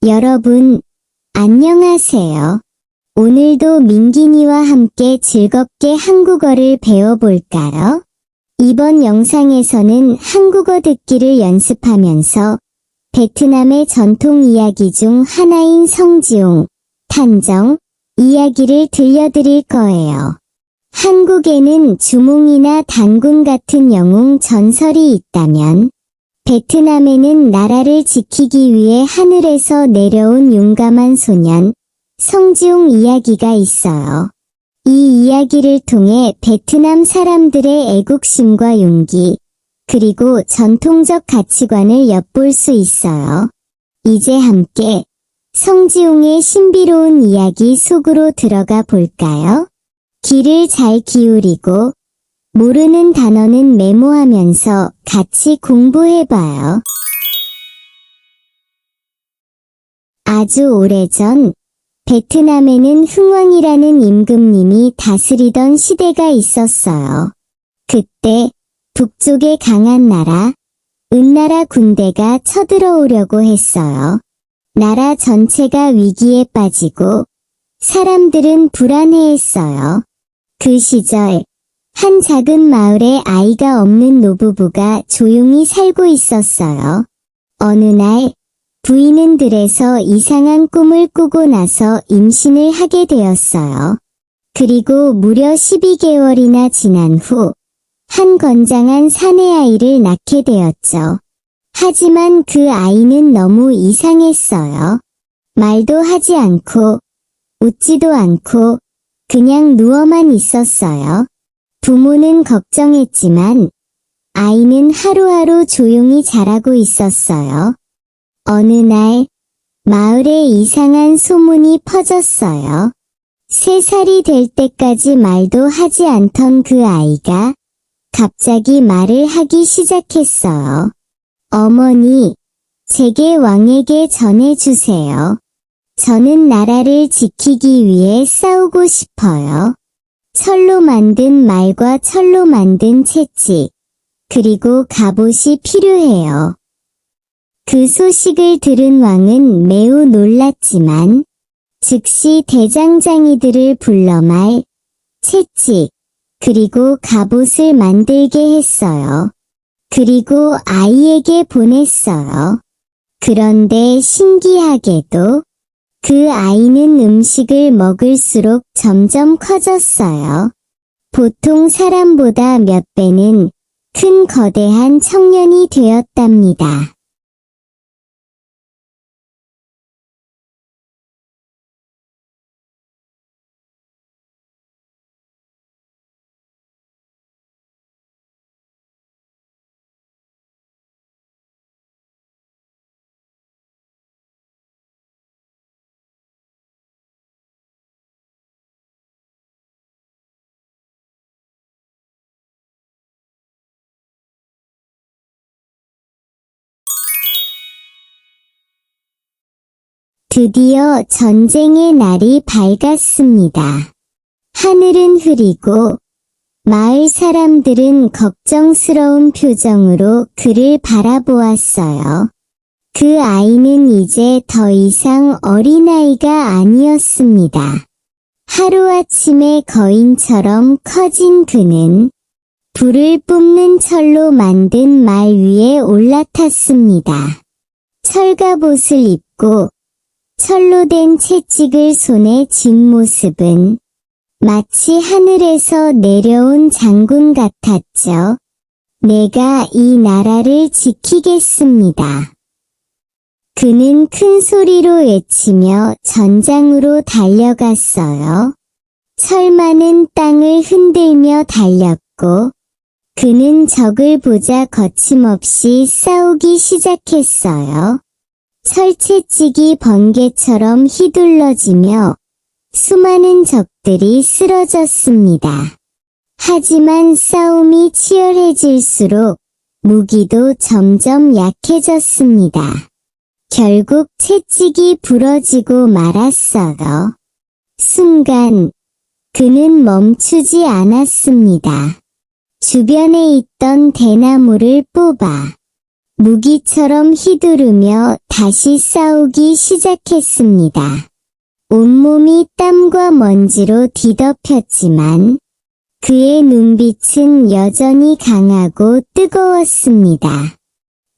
여러분, 안녕하세요. 오늘도 민기니와 함께 즐겁게 한국어를 배워볼까요? 이번 영상에서는 한국어 듣기를 연습하면서 베트남의 전통 이야기 중 하나인 성지옹, 탄정, 이야기를 들려드릴 거예요. 한국에는 주몽이나 단군 같은 영웅 전설이 있다면 베트남에는 나라를 지키기 위해 하늘에서 내려온 용감한 소년, 성지옹 이야기가 있어요. 이 이야기를 통해 베트남 사람들의 애국심과 용기, 그리고 전통적 가치관을 엿볼 수 있어요. 이제 함께 성지옹의 신비로운 이야기 속으로 들어가 볼까요? 귀를 잘 기울이고 모르는 단어는 메모하면서 같이 공부해봐요. 아주 오래전 베트남에는 흥왕이라는 임금님이 다스리던 시대가 있었어요. 그때 북쪽의 강한 나라, 은나라 군대가 쳐들어오려고 했어요. 나라 전체가 위기에 빠지고 사람들은 불안해했어요. 그 시절 한 작은 마을에 아이가 없는 노부부가 조용히 살고 있었어요. 어느 날 부인은 들에서 이상한 꿈을 꾸고 나서 임신을 하게 되었어요. 그리고 무려 12개월이나 지난 후 한 건장한 사내아이를 낳게 되었죠. 하지만 그 아이는 너무 이상했어요. 말도 하지 않고 웃지도 않고 그냥 누워만 있었어요. 부모는 걱정했지만 아이는 하루하루 조용히 자라고 있었어요. 어느 날 마을에 이상한 소문이 퍼졌어요. 3살이 될 때까지 말도 하지 않던 그 아이가 갑자기 말을 하기 시작했어요. 어머니, 제게 왕에게 전해주세요. 저는 나라를 지키기 위해 싸우고 싶어요. 철로 만든 말과 철로 만든 채찍, 그리고 갑옷이 필요해요. 그 소식을 들은 왕은 매우 놀랐지만 즉시 대장장이들을 불러 말, 채찍, 그리고 갑옷을 만들게 했어요. 그리고 아이에게 보냈어요. 그런데 신기하게도 그 아이는 음식을 먹을수록 점점 커졌어요. 보통 사람보다 몇 배는 큰 거대한 청년이 되었답니다. 드디어 전쟁의 날이 밝았습니다. 하늘은 흐리고 마을 사람들은 걱정스러운 표정으로 그를 바라보았어요. 그 아이는 이제 더 이상 어린아이가 아니었습니다. 하루아침에 거인처럼 커진 그는 불을 뿜는 철로 만든 말 위에 올라탔습니다. 철갑옷을 입고 철로 된 채찍을 손에 쥔 모습은 마치 하늘에서 내려온 장군 같았죠. 내가 이 나라를 지키겠습니다. 그는 큰 소리로 외치며 전장으로 달려갔어요. 철 많은 땅을 흔들며 달렸고 그는 적을 보자 거침없이 싸우기 시작했어요. 철채찍이 번개처럼 휘둘러지며 수많은 적들이 쓰러졌습니다. 하지만 싸움이 치열해질수록 무기도 점점 약해졌습니다. 결국 채찍이 부러지고 말았어요. 순간 그는 멈추지 않았습니다. 주변에 있던 대나무를 뽑아 무기처럼 휘두르며 다시 싸우기 시작했습니다. 온몸이 땀과 먼지로 뒤덮였지만 그의 눈빛은 여전히 강하고 뜨거웠습니다.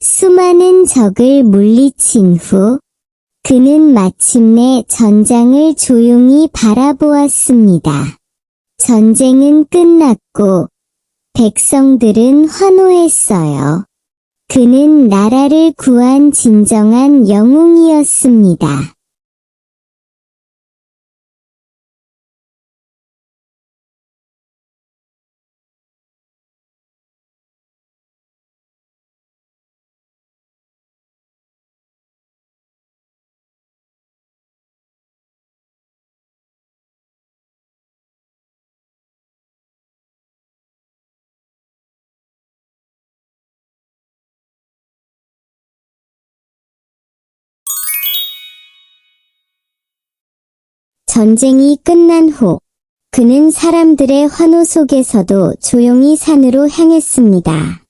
수많은 적을 물리친 후 그는 마침내 전장을 조용히 바라보았습니다. 전쟁은 끝났고 백성들은 환호했어요. 그는 나라를 구한 진정한 영웅이었습니다. 전쟁이 끝난 후 그는 사람들의 환호 속에서도 조용히 산으로 향했습니다.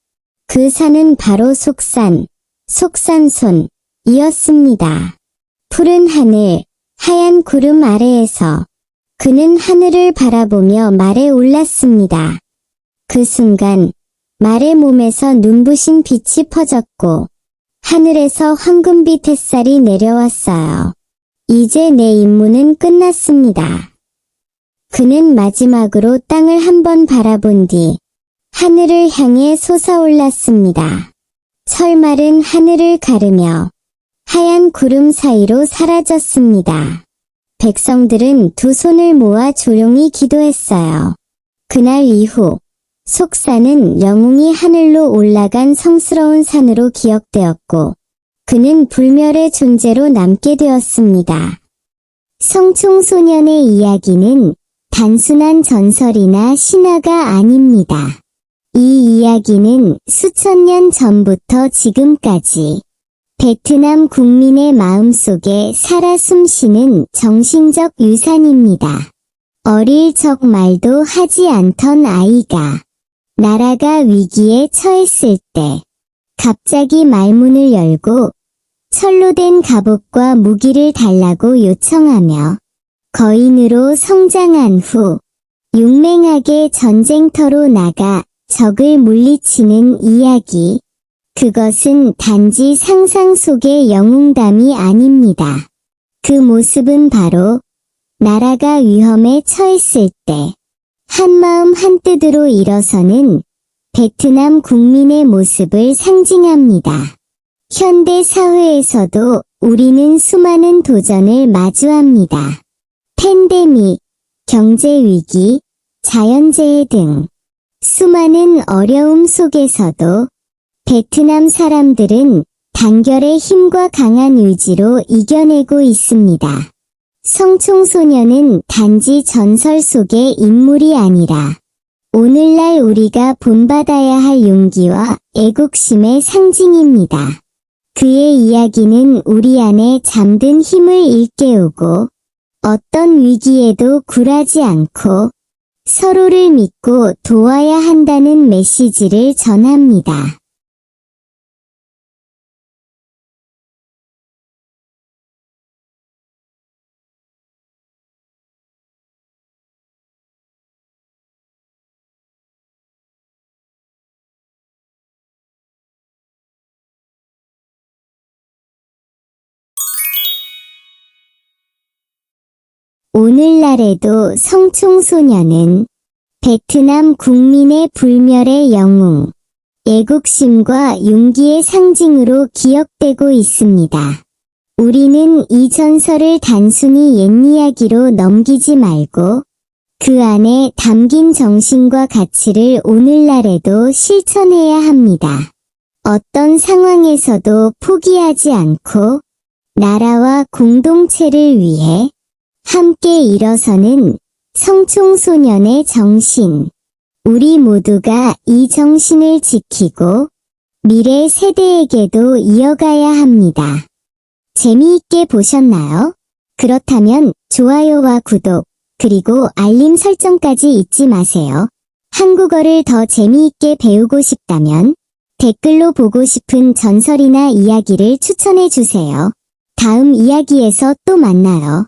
그 산은 바로 속산, 속산손이었습니다. 푸른 하늘, 하얀 구름 아래에서 그는 하늘을 바라보며 말에 올랐습니다. 그 순간 말의 몸에서 눈부신 빛이 퍼졌고 하늘에서 황금빛 햇살이 내려왔어요. 이제 내 임무는 끝났습니다. 그는 마지막으로 땅을 한번 바라본 뒤 하늘을 향해 솟아올랐습니다. 철말은 하늘을 가르며 하얀 구름 사이로 사라졌습니다. 백성들은 두 손을 모아 조용히 기도했어요. 그날 이후 속산은 영웅이 하늘로 올라간 성스러운 산으로 기억되었고 그는 불멸의 존재로 남게 되었습니다. 성총소년의 이야기는 단순한 전설이나 신화가 아닙니다. 이 이야기는 수천 년 전부터 지금까지 베트남 국민의 마음속에 살아 숨쉬는 정신적 유산입니다. 어릴 적 말도 하지 않던 아이가 나라가 위기에 처했을 때 갑자기 말문을 열고 철로 된 갑옷과 무기를 달라고 요청하며 거인으로 성장한 후 용맹하게 전쟁터로 나가 적을 물리치는 이야기. 그것은 단지 상상 속의 영웅담이 아닙니다. 그 모습은 바로 나라가 위험에 처했을 때 한마음 한뜻으로 일어서는 베트남 국민의 모습을 상징합니다. 현대 사회에서도 우리는 수많은 도전을 마주합니다. 팬데믹, 경제위기, 자연재해 등 수많은 어려움 속에서도 베트남 사람들은 단결의 힘과 강한 의지로 이겨내고 있습니다. 성총소년은 단지 전설 속의 인물이 아니라 오늘날 우리가 본받아야 할 용기와 애국심의 상징입니다. 그의 이야기는 우리 안에 잠든 힘을 일깨우고 어떤 위기에도 굴하지 않고 서로를 믿고 도와야 한다는 메시지를 전합니다. 오늘날에도 성총소년은 베트남 국민의 불멸의 영웅, 애국심과 용기의 상징으로 기억되고 있습니다. 우리는 이 전설을 단순히 옛이야기로 넘기지 말고 그 안에 담긴 정신과 가치를 오늘날에도 실천해야 합니다. 어떤 상황에서도 포기하지 않고 나라와 공동체를 위해 함께 일어서는 성총소년의 정신. 우리 모두가 이 정신을 지키고 미래 세대에게도 이어가야 합니다. 재미있게 보셨나요? 그렇다면 좋아요와 구독, 그리고 알림 설정까지 잊지 마세요. 한국어를 더 재미있게 배우고 싶다면 댓글로 보고 싶은 전설이나 이야기를 추천해 주세요. 다음 이야기에서 또 만나요.